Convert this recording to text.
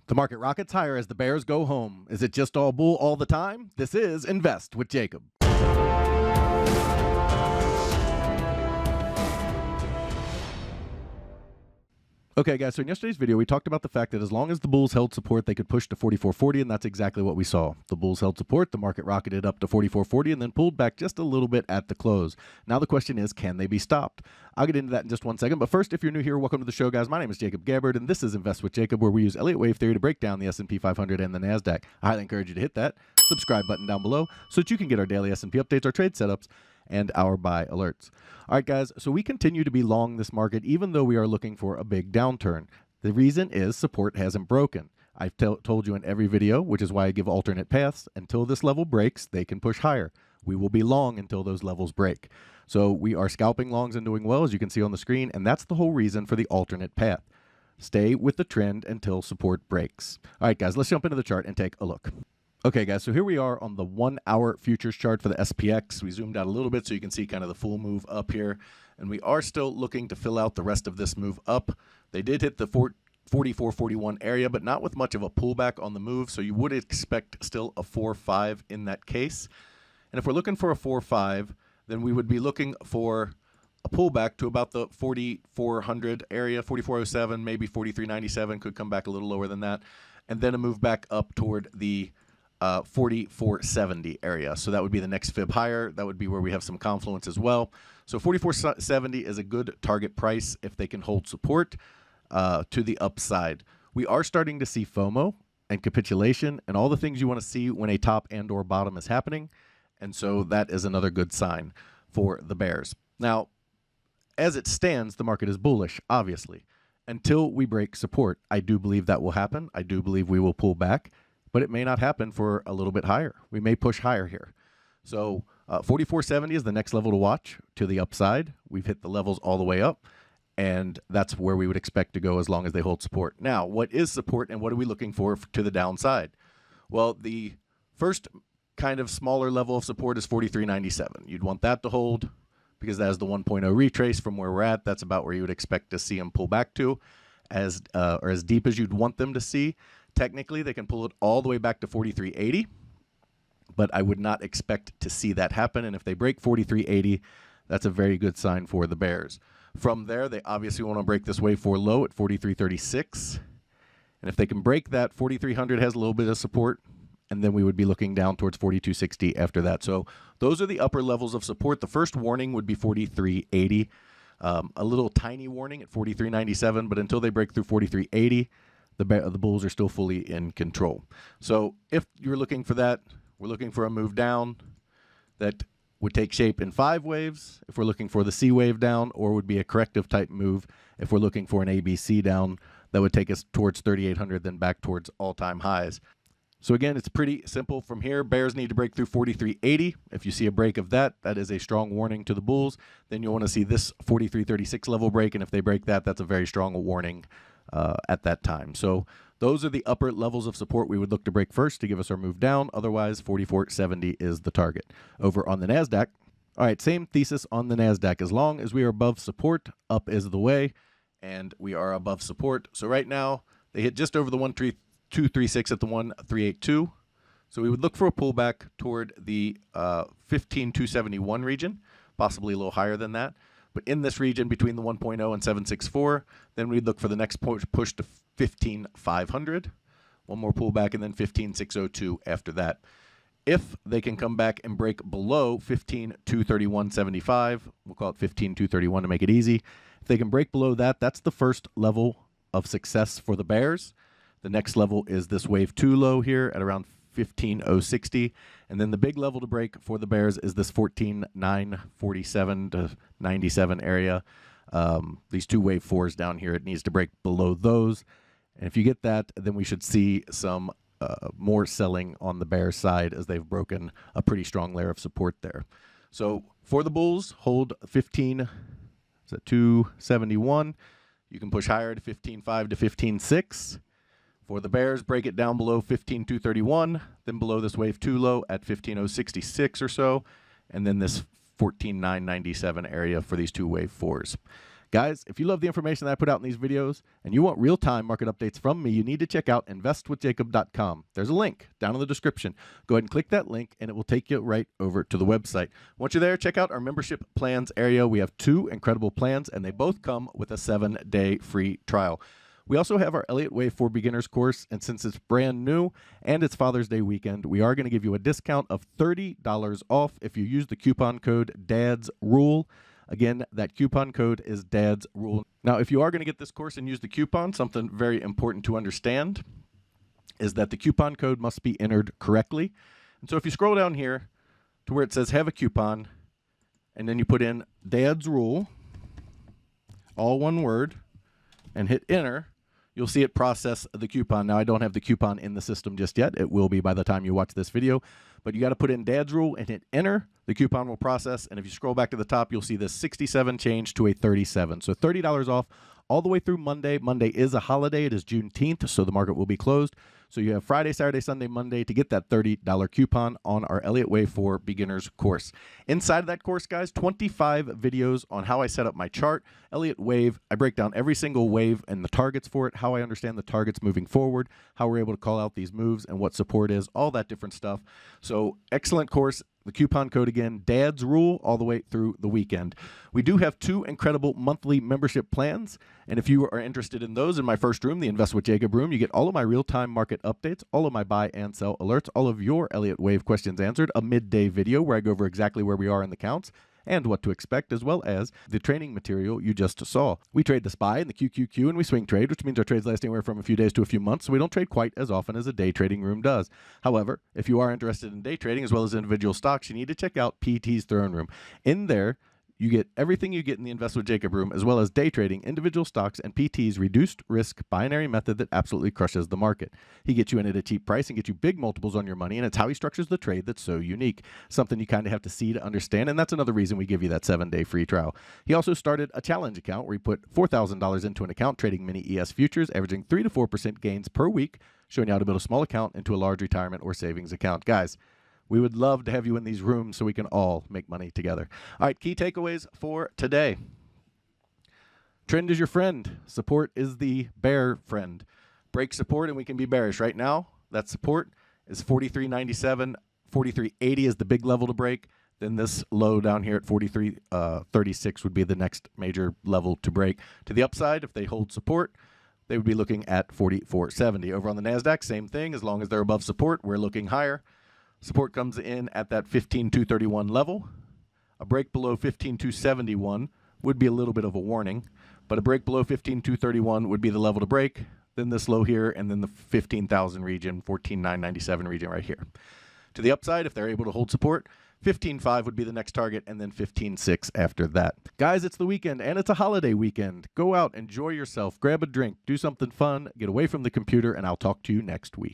The market rockets higher as the bears go home. Is it just all bull all the time? This is Invest with Jacob. Okay, guys, so in yesterday's video, we talked about the fact that as long as the bulls held support, they could push to 44.40, and that's exactly what we saw. The bulls held support, the market rocketed up to 44.40, and then pulled back just a little bit at the close. Now the question is, can they be stopped? I'll get into that in just one second, but first, if you're new here, welcome to the show, guys. My name is Jacob Gabbard, and this is Invest with Jacob, where we use Elliott Wave Theory to break down the SP 500 and the NASDAQ. I highly encourage you to hit that subscribe button down below so that you can get our daily S&P updates, our trade setups, and our buy alerts. All right, guys, so we continue to be long this market, even though we are looking for a big downturn. The reason is support hasn't broken. I've told you in every video, which is why I give alternate paths. Until this level breaks, they can push higher. We will be long until those levels break. So we are scalping longs and doing well, as you can see on the screen, and that's the whole reason for the alternate path. Stay with the trend until support breaks. All right, guys, let's jump into the chart and take a look. Okay, guys, so here we are on the 1 hour futures chart for the SPX. We zoomed out a little bit so you can see kind of the full move up here. And we are still looking to fill out the rest of this move up. They did hit the 44.41 area, but not with much of a pullback on the move. So you would expect still a 4.5 in that case. And if we're looking for a 4.5, then we would be looking for a pullback to about the 4,400 area, 44.07, maybe 43.97, could come back a little lower than that. And then a move back up toward the 44.70 area. So that would be the next fib higher. That would be where we have some confluence as well. So 44.70 is a good target price if they can hold support to the upside. We are starting to see FOMO and capitulation and all the things you want to see when a top and or bottom is happening. And so that is another good sign for the bears. Now, as it stands, the market is bullish, obviously. Until we break support, I do believe that will happen. I do believe we will pull back, but it may not happen for a little bit higher. We may push higher here. So 44.70 is the next level to watch to the upside. We've hit the levels all the way up, and that's where we would expect to go as long as they hold support. Now, what is support and what are we looking for to the downside? Well, the first kind of smaller level of support is 43.97. You'd want that to hold because that is the 1.0 retrace from where we're at. That's about where you would expect to see them pull back to, or as deep as you'd want them to see. Technically, they can pull it all the way back to 43.80, but I would not expect to see that happen. And if they break 43.80, that's a very good sign for the bears. From there, they obviously want to break this wave 4 low at 43.36. And if they can break that, 4,300 has a little bit of support, and then we would be looking down towards 42.60 after that. So those are the upper levels of support. The first warning would be 43.80. A little tiny warning at 43.97, but until they break through 43.80, the bulls are still fully in control. So if you're looking for that, we're looking for a move down that would take shape in 5 waves if we're looking for the C wave down, or would be a corrective type move if we're looking for an ABC down that would take us towards 3,800, then back towards all-time highs. So again, it's pretty simple from here. Bears need to break through 43.80. If you see a break of that, that is a strong warning to the bulls. Then you'll want to see this 43.36 level break, and if they break that, that's a very strong warning at that time. So those are the upper levels of support we would look to break first to give us our move down. Otherwise, 44.70 is the target. Over on the NASDAQ, all right, same thesis on the NASDAQ. As long as we are above support, up is the way, and we are above support. So right now, they hit just over the 13236 at the 1382. So we would look for a pullback toward the 15,271 region, possibly a little higher than that. But in this region between the 1.0 and 764, then we'd look for the next push to 15,500. One more pullback, and then 15,602 after that. If they can come back and break below 15,231.75, we'll call it 15,231 to make it easy. If they can break below that, that's the first level of success for the bears. The next level is this wave 2 low here at around 15,060, and then the big level to break for the bears is this 14,947 to 97 area. These 2 wave 4s down here, it needs to break below those, and if you get that, then we should see some more selling on the bear side as they've broken a pretty strong layer of support there. So for the bulls, hold 271. You can push higher to 15.5 to 15.6. For the bears, break it down below 15,231, then below this wave 2 low at 15,066 or so, and then this 14,997 area for these 2 wave 4s. Guys, if you love the information that I put out in these videos and you want real-time market updates from me, you need to check out investwithjacob.com. There's a link down in the description. Go ahead and click that link and it will take you right over to the website. Once you're there, check out our membership plans area. We have 2 incredible plans and they both come with a 7-day free trial. We also have our Elliott Wave for Beginners course, and since it's brand new and it's Father's Day weekend, we are going to give you a discount of $30 off if you use the coupon code DADSRULE. Again, that coupon code is DADSRULE. Now, if you are going to get this course and use the coupon, something very important to understand is that the coupon code must be entered correctly. And so if you scroll down here to where it says have a coupon, and then you put in DADSRULE, all one word, and hit enter, you'll see it process the coupon. Now, I don't have the coupon in the system just yet. It will be by the time you watch this video. But you got to put in DADSRULE and hit enter. The coupon will process. And if you scroll back to the top, you'll see this 67 change to a 37. So $30 off all the way through Monday. Monday is a holiday. It is Juneteenth, so the market will be closed. So you have Friday, Saturday, Sunday, Monday to get that $30 coupon on our Elliott Wave for Beginners course. Inside of that course, guys, 25 videos on how I set up my chart. Elliott Wave, I break down every single wave and the targets for it, how I understand the targets moving forward, how we're able to call out these moves and what support is, all that different stuff. So excellent course. The coupon code again, DADSRULE, all the way through the weekend. We do have 2 incredible monthly membership plans, and if you are interested in those, in my first room, the Invest with Jacob room, you get all of my real-time market updates, all of my buy and sell alerts, all of your Elliott Wave questions answered, a midday video where I go over exactly where we are in the counts, and what to expect, as well as the training material you just saw. We trade the SPY and the QQQ, and we swing trade, which means our trades last anywhere from a few days to a few months, so we don't trade quite as often as a day trading room does. However, if you are interested in day trading as well as individual stocks, you need to check out PT's Throne Room. In there, you get everything you get in the Invest with Jacob room, as well as day trading, individual stocks, and PT's reduced risk binary method that absolutely crushes the market. He gets you in at a cheap price and gets you big multiples on your money, and it's how he structures the trade that's so unique. Something you kind of have to see to understand, and that's another reason we give you that 7-day free trial. He also started a challenge account where he put $4,000 into an account trading mini ES futures, averaging 3 to 4% gains per week, showing you how to build a small account into a large retirement or savings account. Guys, we would love to have you in these rooms so we can all make money together. All right, key takeaways for today. Trend is your friend. Support is the bear friend. Break support and we can be bearish. Right now, that support is 43.97. 43.80 is the big level to break. Then this low down here at 43.36 would be the next major level to break. To the upside, if they hold support, they would be looking at 44.70. Over on the NASDAQ, same thing. As long as they're above support, we're looking higher. Support comes in at that 15,231 level. A break below 15,271 would be a little bit of a warning, but a break below 15,231 would be the level to break. Then this low here, and then the 15,000 region, 14,997 region right here. To the upside, if they're able to hold support, 15.5 would be the next target, and then 15.6 after that. Guys, it's the weekend, and it's a holiday weekend. Go out, enjoy yourself, grab a drink, do something fun, get away from the computer, and I'll talk to you next week.